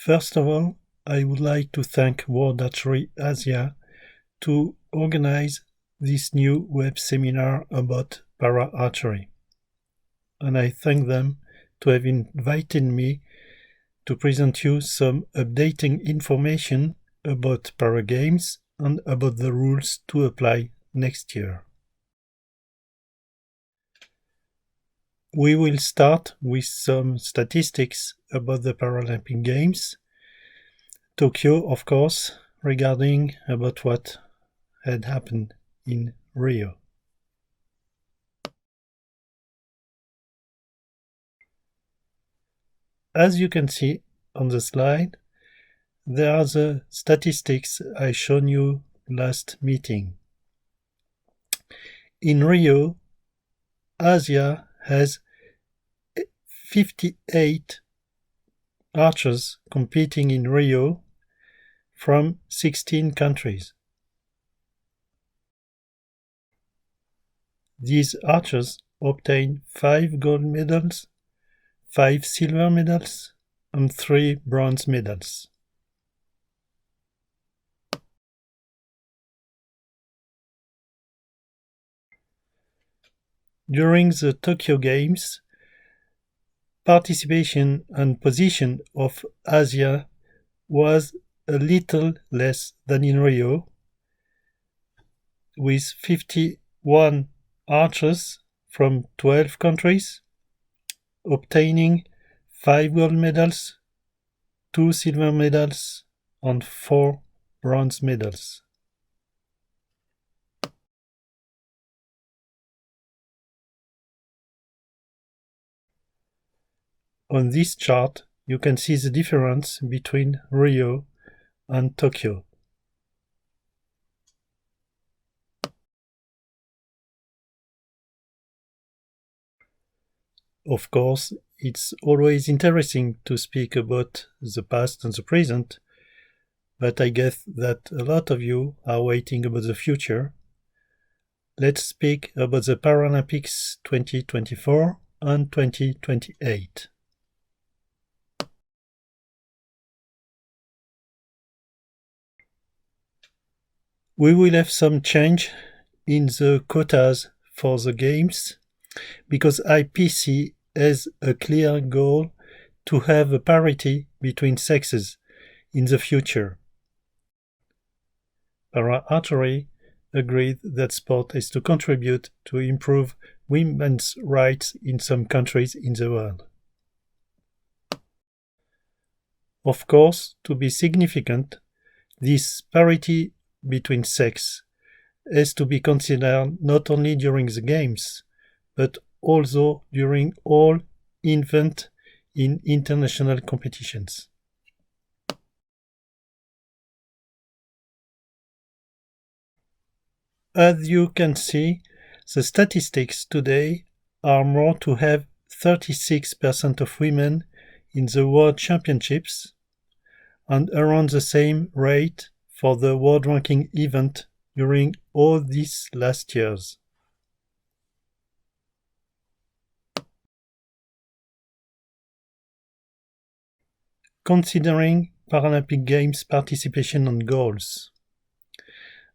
First of all, I would like to thank World Archery Asia to organize this new web seminar about para-archery. And I thank them to have invited me to present you some updating information about para games and about the rules to apply next year. We will start with some statistics about the Paralympic Games. Tokyo, of course, regarding about what had happened in Rio. As you can see on the slide, there are the statistics I shown you last meeting. In Rio, Asia has 58 archers competing in Rio from 16 countries. These archers obtained 5 gold medals, 5 silver medals, and 3 bronze medals. During the Tokyo Games, participation and position of Asia was a little less than in Rio, with 51 archers from 12 countries, obtaining 5 gold medals, 2 silver medals, and 4 bronze medals. On this chart, you can see the difference between Rio and Tokyo. Of course, it's always interesting to speak about the past and the present, but I guess that a lot of you are waiting about the future. Let's speak about the Paralympics 2024 and 2028. We will have some change in the quotas for the games because IPC has a clear goal to have a parity between sexes in the future. Para-archery agreed that sport is to contribute to improve women's rights in some countries in the world. Of course, to be significant, this parity between sex has to be considered not only during the games, but also during all events in international competitions. As you can see, the statistics today are more to have 36% of women in the World Championships and around the same rate for the World Ranking event during all these last years. Considering Paralympic Games participation and goals.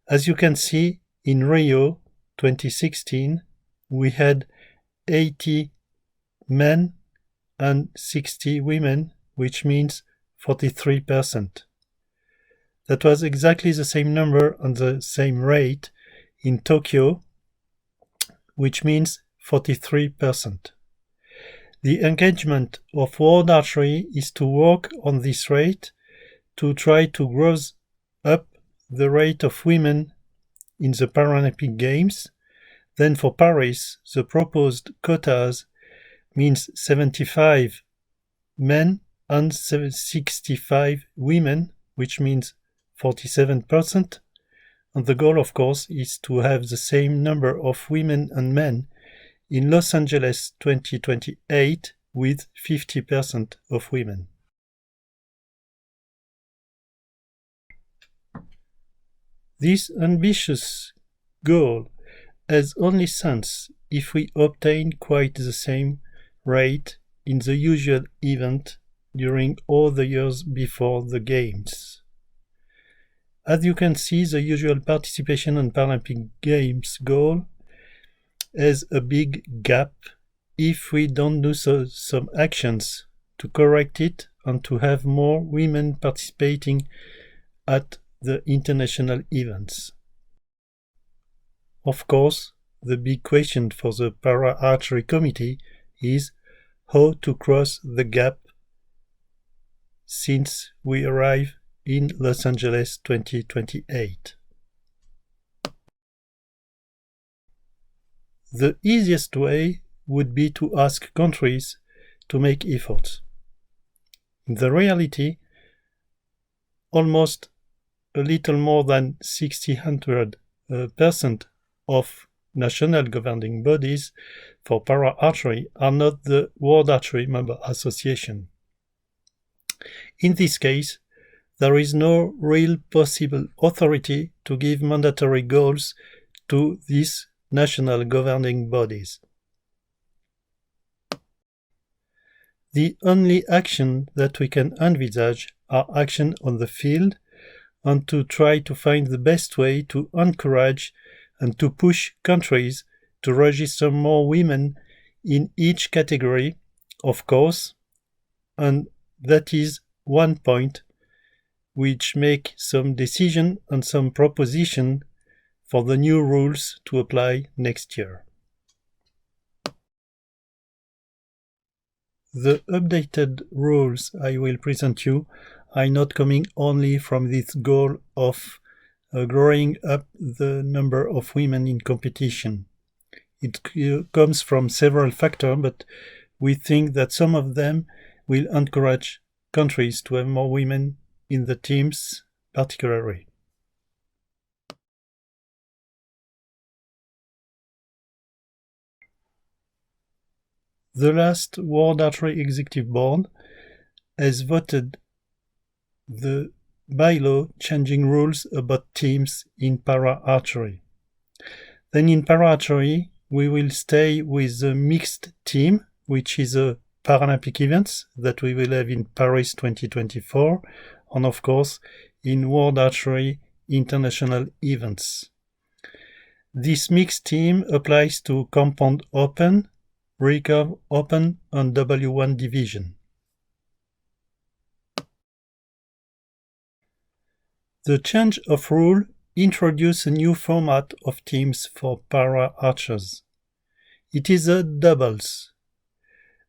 As you can see, in Rio 2016, we had 80 men and 60 women, which means 43%. That was exactly the same number and the same rate in Tokyo, which means 43%. The engagement of World Archery is to work on this rate to try to grow up the rate of women in the Paralympic Games. Then for Paris, the proposed quotas means 75 men and 65 women, which means 47%, and the goal, of course, is to have the same number of women and men in Los Angeles 2028 with 50% of women. This ambitious goal has only sense if we obtain quite the same rate in the usual event during all the years before the Games. As you can see, the usual participation in Paralympic Games goal has a big gap if we don't do some actions to correct it and to have more women participating at the international events. Of course, the big question for the Para-Archery Committee is how to cross the gap since we arrive in Los Angeles 2028. The easiest way would be to ask countries to make efforts. In the reality, almost a little more than 600% of national governing bodies for para-archery are not the World Archery Member Association. In this case, there is no real possible authority to give mandatory goals to these national governing bodies. The only action that we can envisage are action on the field and to try to find the best way to encourage and to push countries to register more women in each category, of course, and that is one point which make some decision and some proposition for the new rules to apply next year. The updated rules I will present you are not coming only from this goal of growing up the number of women in competition. It comes from several factors, but we think that some of them will encourage countries to have more women in the teams, particularly. The last World Archery Executive Board has voted the bylaw changing rules about teams in para-archery. Then in para-archery, we will stay with the mixed team, which is a Paralympic event that we will have in Paris 2024, and of course in World Archery international events. This mixed team applies to compound open, recurve open, and W1 division. The change of rule introduces a new format of teams for para-archers. It is a doubles.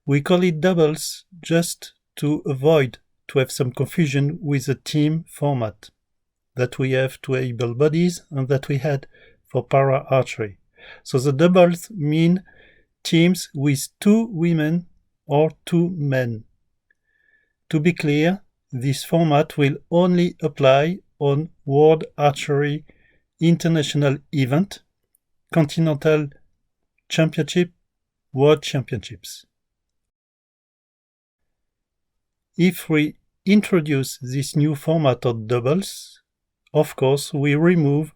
We call it doubles just to avoid to have some confusion with the team format that we have to able bodies and that we had for para-archery. So the doubles mean teams with 2 women or 2 men. To be clear, this format will only apply on World Archery International Event, Continental Championship, World Championships. If we introduce this new format of doubles, of course we remove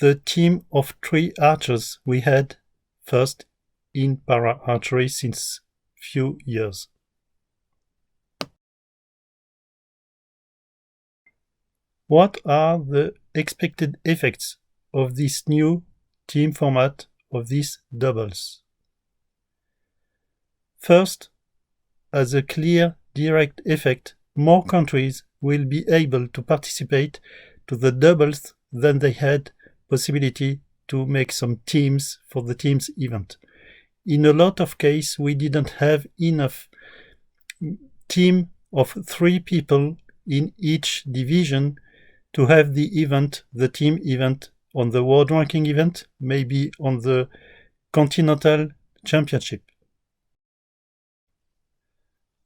the team of 3 archers we had first in para-archery since few years. What are the expected effects of this new team format of these doubles? First, as a clear direct effect, more countries will be able to participate to the doubles than they had possibility to make some teams for the teams event. In a lot of cases, we didn't have enough team of 3 people in each division to have the event, the team event, on the world ranking event, maybe on the continental championship.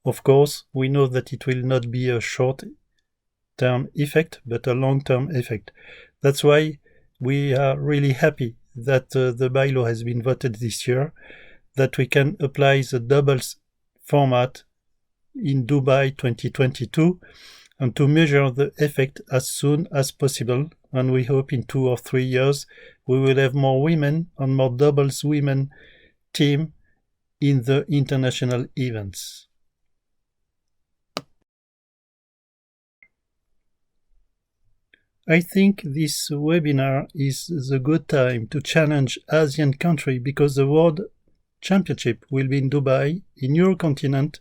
Of course, we know that it will not be a short-term effect, but a long-term effect. That's why we are really happy that the bylaw has been voted this year, that we can apply the doubles format in Dubai 2022 and to measure the effect as soon as possible. And we hope in 2 or 3 years we will have more women and more doubles women team in the international events. I think this webinar is the good time to challenge Asian country because the World Championship will be in Dubai, in your continent,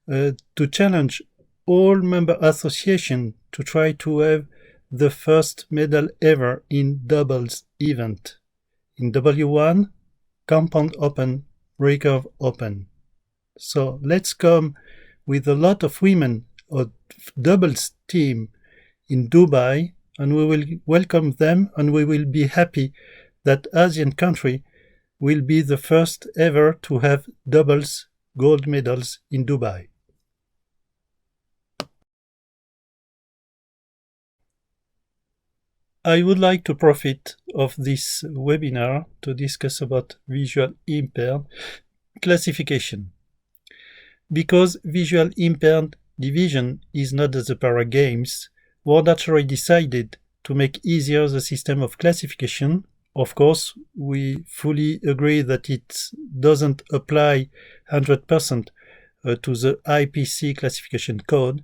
to challenge all member associations to try to have the first medal ever in doubles event. In W1, compound open, recurve open. So let's come with a lot of women or doubles team in Dubai, and we will welcome them, and we will be happy that Asian country will be the first ever to have doubles gold medals in Dubai. I would like to profit of this webinar to discuss about visual impaired classification. Because visual impaired division is not at the Para Games, World Archery decided to make easier the system of classification. Of course, we fully agree that it doesn't apply 100% to the IPC classification code,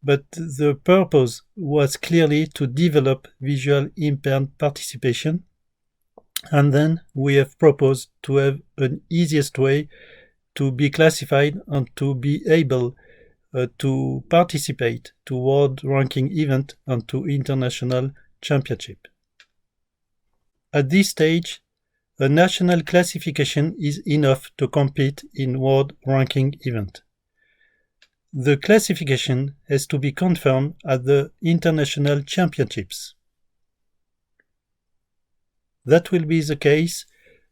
but the purpose was clearly to develop visual impaired participation, and then we have proposed to have an easiest way to be classified and to be able to participate to world ranking event and to international championship. At this stage, a national classification is enough to compete in world ranking event. The classification has to be confirmed at the international championships. That will be the case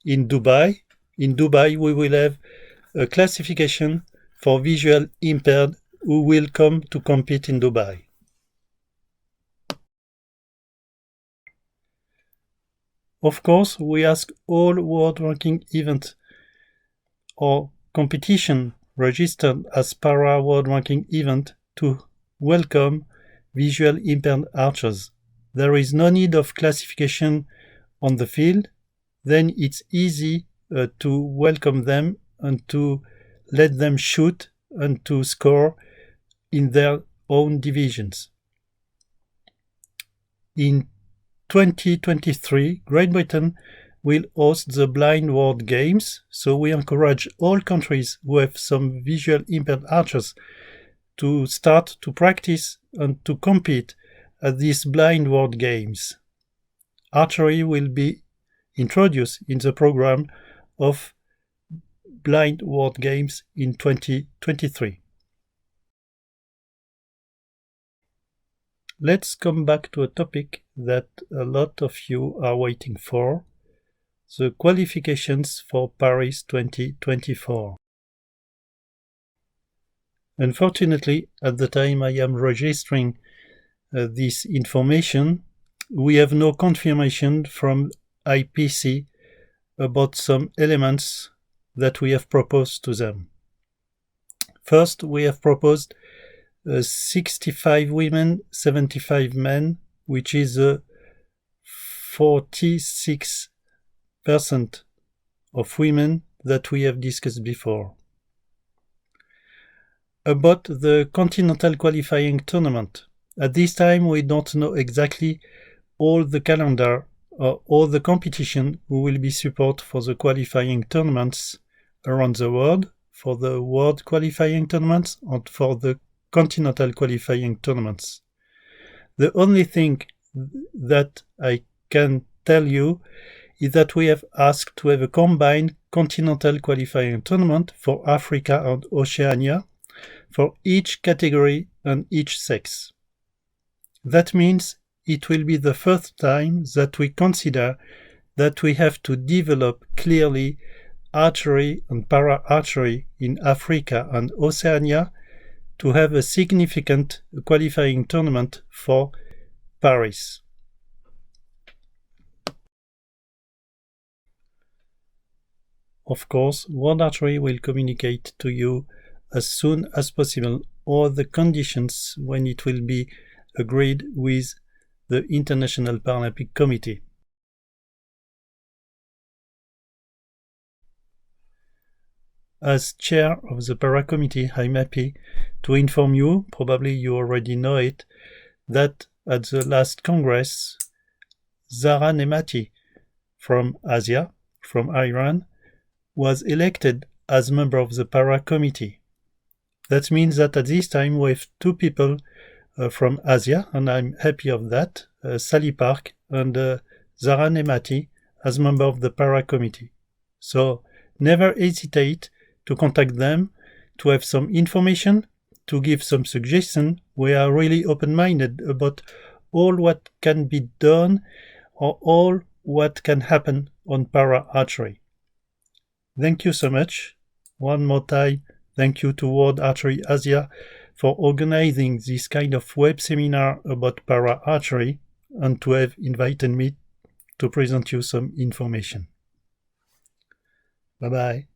in Dubai. In Dubai, we will have a classification for visual impaired who will come to compete in Dubai. Of course, we ask all world ranking events or competition registered as Para World Ranking event to welcome visual impaired archers. There is no need of classification on the field, then it's easy to welcome them and to let them shoot and to score in their own divisions. In 2023, Great Britain will host the Blind World Games, so we encourage all countries who have some visual impaired archers to start to practice and to compete at these Blind World Games. Archery will be introduced in the program of Blind World Games in 2023. Let's come back to a topic that a lot of you are waiting for, the qualifications for Paris 2024. Unfortunately, at the time I am registering this information, we have no confirmation from IPC about some elements that we have proposed to them. First, we have proposed 65 women, 75 men, which is 46% of women that we have discussed before. About the continental qualifying tournament, at this time we don't know exactly all the calendar or all the competition who will be support for the qualifying tournaments around the world, for the world qualifying tournaments and for the continental qualifying tournaments. The only thing that I can tell you is that we have asked to have a combined continental qualifying tournament for Africa and Oceania for each category and each sex. That means it will be the first time that we consider that we have to develop clearly archery and para-archery in Africa and Oceania to have a significant qualifying tournament for Paris. Of course, World Archery will communicate to you as soon as possible all the conditions when it will be agreed with the International Paralympic Committee. As chair of the Para Committee, I'm happy to inform you, probably you already know it, that at the last Congress, Zara Nemati from Asia, from Iran, was elected as member of the Para Committee. That means that at this time we have two people from Asia, and I'm happy of that, Sally Park and Zara Nemati as member of the Para Committee. So never hesitate to contact them, to have some information, to give some suggestions. We are really open-minded about all what can be done or all what can happen on para archery. Thank you so much. One more time, thank you to World Archery Asia for organizing this kind of web seminar about para archery and to have invited me to present you some information. Bye-bye.